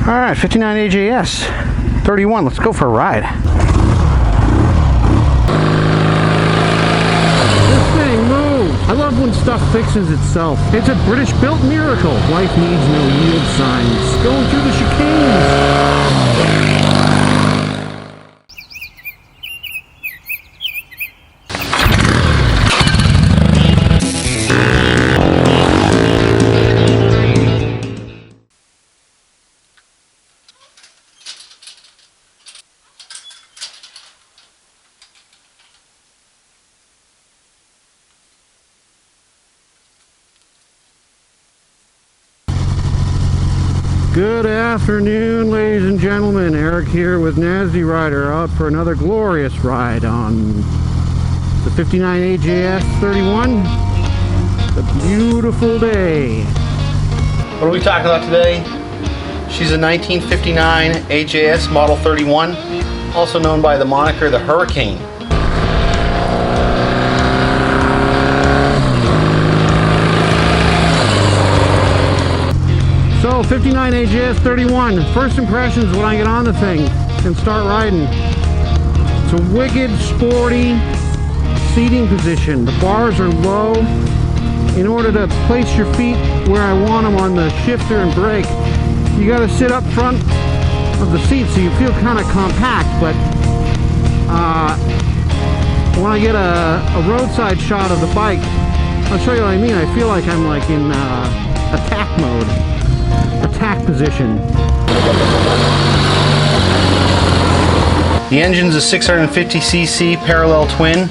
Alright, 59 AJS 31, let's go for a ride. This thing moves! I love when stuff fixes itself. It's a British-built miracle. Life needs no yield signs. Going through the chicanes. Good afternoon, ladies and gentlemen. Eric here with Nasty Rider, out for another glorious ride on the 59 AJS 31. It's a beautiful day. What are we talking about today? She's a 1959 AJS Model 31, also known by the moniker the Hurricane. So 59 AJS 31, first impressions when I get on the thing and start riding. It's a wicked sporty seating position. The bars are low. In order to place your feet where I want them on the shifter and brake, you got to sit up front of the seat so you feel kind of compact. But when I get a roadside shot of the bike, I'll show you what I mean. I feel like I'm like in attack mode. Attack position. The engine's a 650cc parallel twin.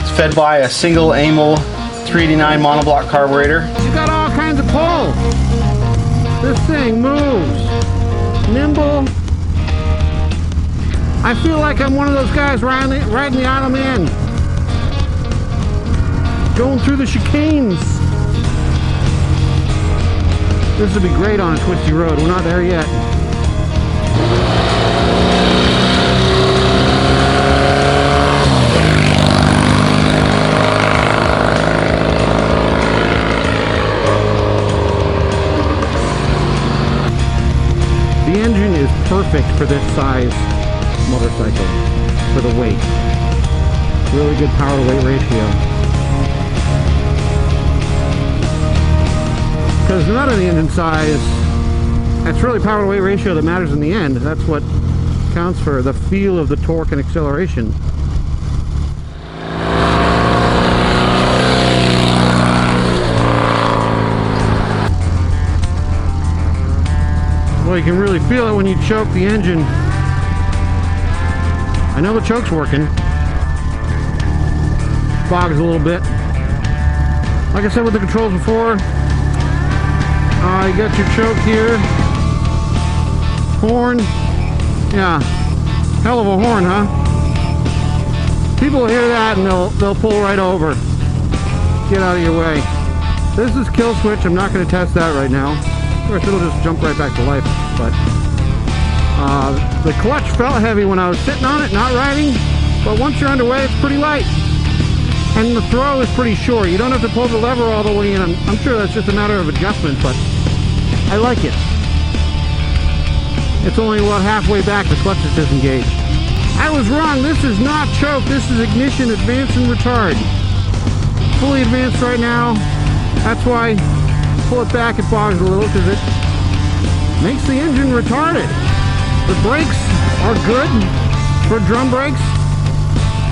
It's fed by a single AML 389 monoblock carburetor. You got all kinds of pull. This thing moves. Nimble. I feel like I'm one of those guys riding the Isle of Man. Going through the chicanes. This would be great on a twisty road. We're not there yet. The engine is perfect for this size motorcycle, for the weight. Really good power to weight ratio. Because no matter the engine size, it's really power to weight ratio that matters in the end. That's what counts for the feel of the torque and acceleration. Well, you can really feel it when you choke the engine. I know the choke's working. Bogs a little bit. Like I said with the controls before, you got your choke here. Horn. Yeah. Hell of a horn, huh? People will hear that and they'll pull right over. Get out of your way. This is kill switch. I'm not going to test that right now. Of course, it'll just jump right back to life. But the clutch felt heavy when I was sitting on it, not riding. But once you're underway, it's pretty light. And the throw is pretty short. You don't have to pull the lever all the way in. I'm sure that's just a matter of adjustment, but I like it. It's only about halfway back, the clutch is disengaged. I was wrong. This is not choke. This is ignition, advance, and retard. Fully advanced right now. That's why pull it back, it bogs a little because it makes the engine retarded. The brakes are good for drum brakes.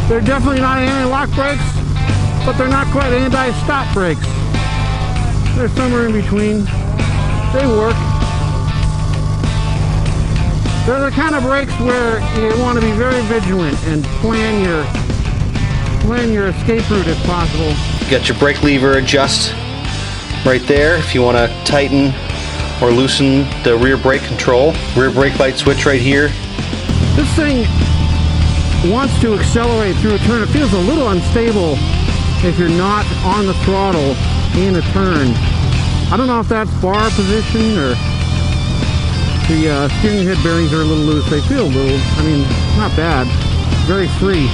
They're definitely not anti-lock brakes, but they're not quite anti-stop brakes. They're somewhere in between. They work. They're the kind of brakes where you want to be very vigilant and plan your escape route if possible. You got your brake lever adjust right there if you want to tighten or loosen the rear brake control. Rear brake light switch right here. This thing wants to accelerate through a turn. It feels a little unstable if you're not on the throttle in a turn. I don't know if that's bar position or the steering head bearings are a little loose. They feel a little, I mean, not bad. Very free.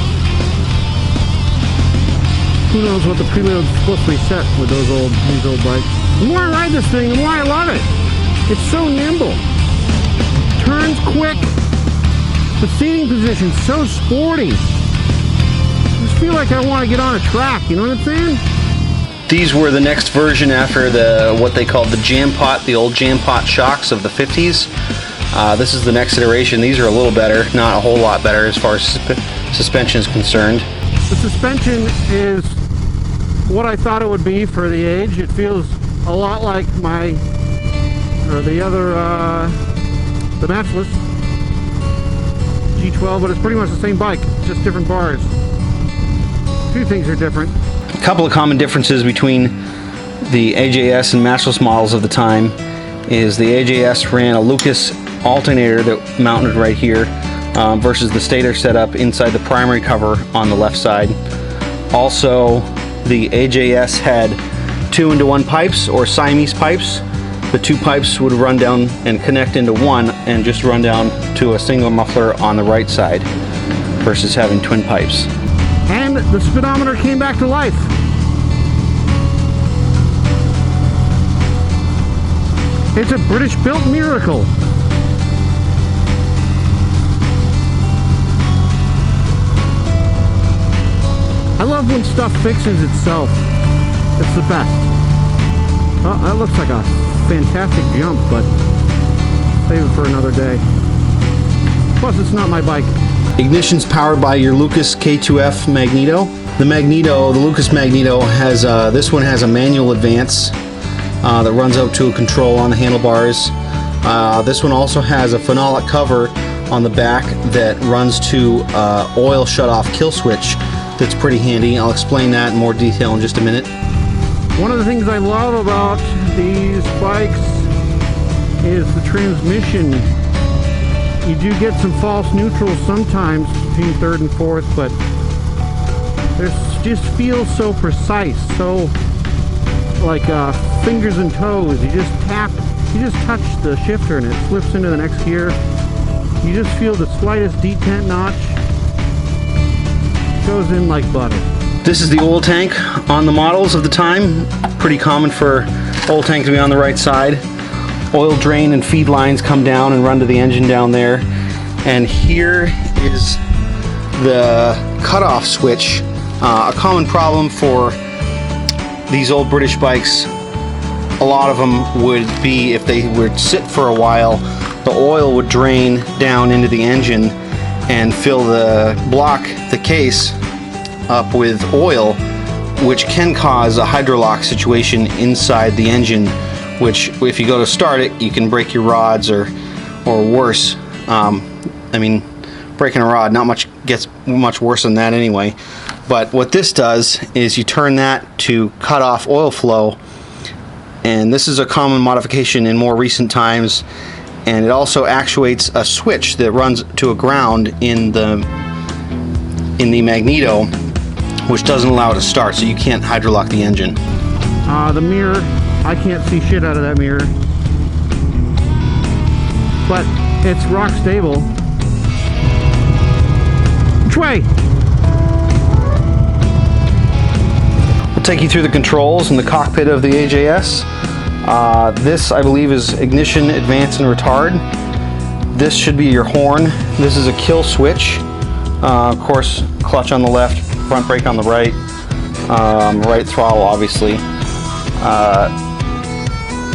Who knows what the preload's supposed to be set with these old bikes. The more I ride this thing, the more I love it. It's so nimble. quick. The seating position so sporty. I just feel like I want to get on a track, you know what I'm saying? These were the next version after what they called the jam pot, the old jam pot shocks of the 50s. This is the next iteration. These are a little better, not a whole lot better as far as suspension is concerned. The suspension is what I thought it would be for the age. It feels a lot like the Matchless G12, but it's pretty much the same bike, just different bars. A few things are different. A couple of common differences between the AJS and Matchless models of the time is the AJS ran a Lucas alternator that mounted right here versus the stator setup inside the primary cover on the left side. Also, the AJS had 2-into-1 pipes or Siamese pipes. The two pipes would run down and connect into one and just run down to a single muffler on the right side versus having twin pipes. And the speedometer came back to life. It's a British-built miracle. I love when stuff fixes itself. It's the best. Oh, that looks like a fantastic jump, but save it for another day. Plus, it's not my bike. Ignition's powered by your Lucas K2F Magneto. The Lucas Magneto has this one has a manual advance that runs out to a control on the handlebars. This one also has a phenolic cover on the back that runs to oil shutoff kill switch. That's pretty handy. I'll explain that in more detail in just a minute. One of the things I love about these bikes is the transmission. You do get some false neutrals sometimes between third and fourth, but it just feels so precise, so like fingers and toes. You just touch the shifter and it slips into the next gear. You just feel the slightest detent notch. Goes in like butter. This is the oil tank on the models of the time. Pretty common for oil tank to be on the right side. Oil drain and feed lines come down and run to the engine down there. And here is the cutoff switch. A common problem for these old British bikes, a lot of them would be if they would sit for a while, the oil would drain down into the engine and fill the case up with oil, which can cause a hydrolock situation inside the engine, which if you go to start it, you can break your rods or worse. I mean, breaking a rod gets much worse than that anyway. But what this does is you turn that to cut off oil flow, and this is a common modification in more recent times. And it also actuates a switch that runs to a ground in the Magneto, which doesn't allow it to start, so you can't hydrolock the engine. The mirror, I can't see shit out of that mirror, but it's rock stable. Which way? We'll take you through the controls in the cockpit of the AJS. This, I believe, is ignition, advance, and retard. This should be your horn. This is a kill switch. Of course, clutch on the left, front brake on the right, right throttle, obviously.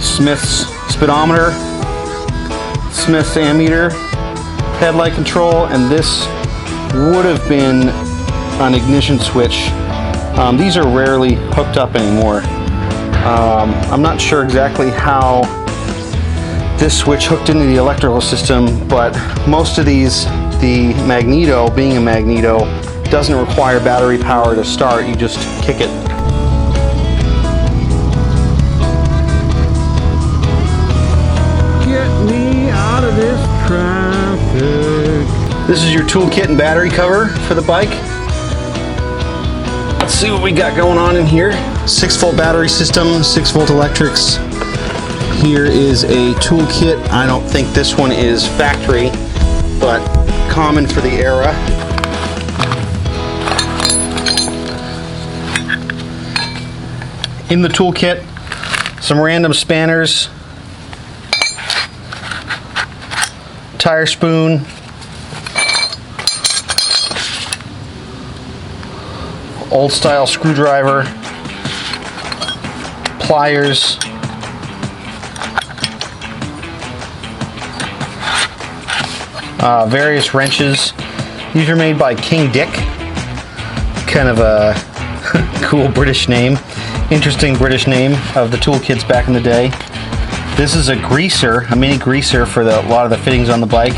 Smith's speedometer, Smith's ammeter, headlight control, and this would have been an ignition switch. These are rarely hooked up anymore. I'm not sure exactly how this switch hooked into the electrical system, but most of these, the Magneto, being a Magneto, doesn't require battery power to start. You just kick it. Get me out of this traffic. This is your toolkit and battery cover for the bike. Let's see what we got going on in here. 6-volt battery system, 6-volt electrics. Here is a toolkit. I don't think this one is factory, but common for the era. In the toolkit, some random spanners, tire spoon, old style screwdriver, pliers, various wrenches. These are made by King Dick. Kind of a cool British name. Interesting British name of the tool kits back in the day. This is a greaser, a mini greaser for a lot of the fittings on the bike.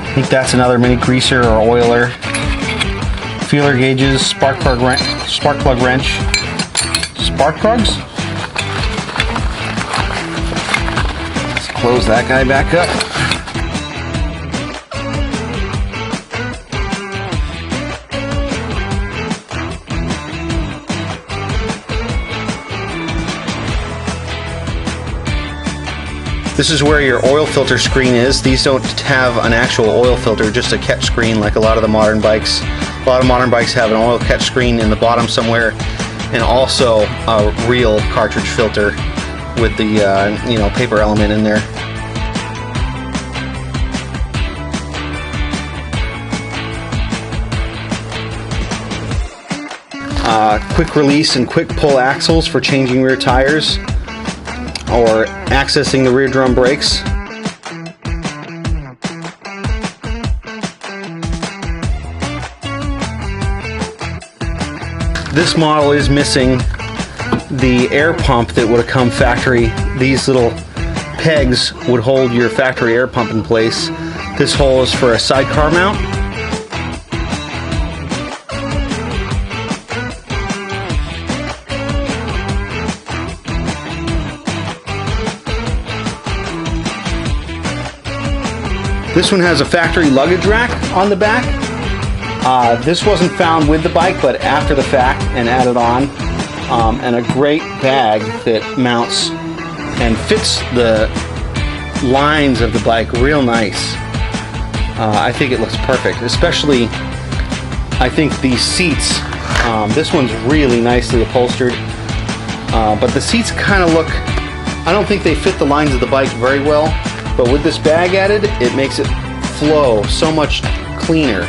I think that's another mini greaser or oiler. Feeler gauges, spark plug wrench. Spark plugs? Let's close that guy back up. This is where your oil filter screen is. These don't have an actual oil filter, just a catch screen like a lot of the modern bikes. A lot of modern bikes have an oil catch screen in the bottom somewhere, and also a real cartridge filter with the paper element in there. Quick release and quick pull axles for changing rear tires or accessing the rear drum brakes. This model is missing the air pump that would have come factory. These little pegs would hold your factory air pump in place. This hole is for a sidecar mount. This one has a factory luggage rack on the back. This wasn't found with the bike, but after the fact and added on. And a great bag that mounts and fits the lines of the bike real nice. I think it looks perfect, especially I think these seats. This one's really nicely upholstered, but the seats kind of look, I don't think they fit the lines of the bike very well. But with this bag added, it makes it flow so much cleaner.